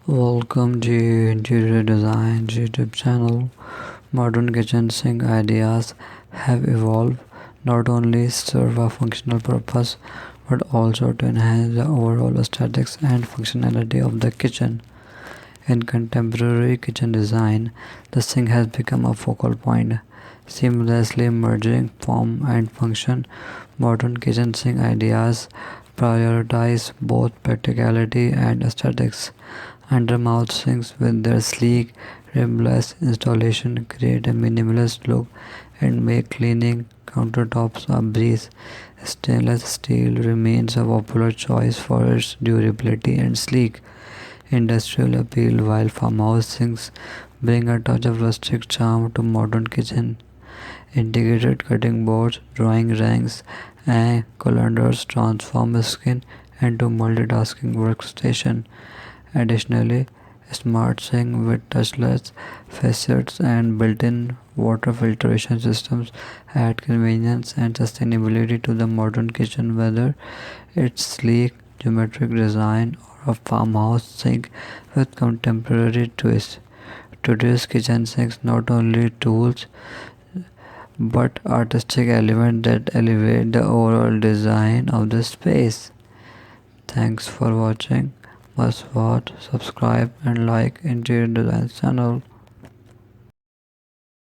Welcome to Interior Design YouTube channel. Modern kitchen sink ideas have evolved not only serve a functional purpose but also to enhance the overall aesthetics and functionality of the kitchen. In contemporary kitchen design, the sink has become a focal point, seamlessly merging form and function. Modern kitchen sink ideas prioritize both practicality and aesthetics. Undermount sinks with their sleek, rimless installation create a minimalist look and make cleaning countertops a breeze. Stainless steel remains a popular choice for its durability and sleek industrial appeal, while farmhouse sinks bring a touch of rustic charm to modern kitchen. Integrated cutting boards, drawing ranks, and colanders transform a skin into multitasking workstation. Additionally, smart sink with touchless facets and built-in water filtration systems add convenience and sustainability to the modern kitchen, whether it's sleek, geometric design or a farmhouse sink with contemporary twist. Today's kitchen sinks not only tools but artistic elements that elevate the overall design of the space. Thanks for watching. Must watch, subscribe and like Interior Design channel.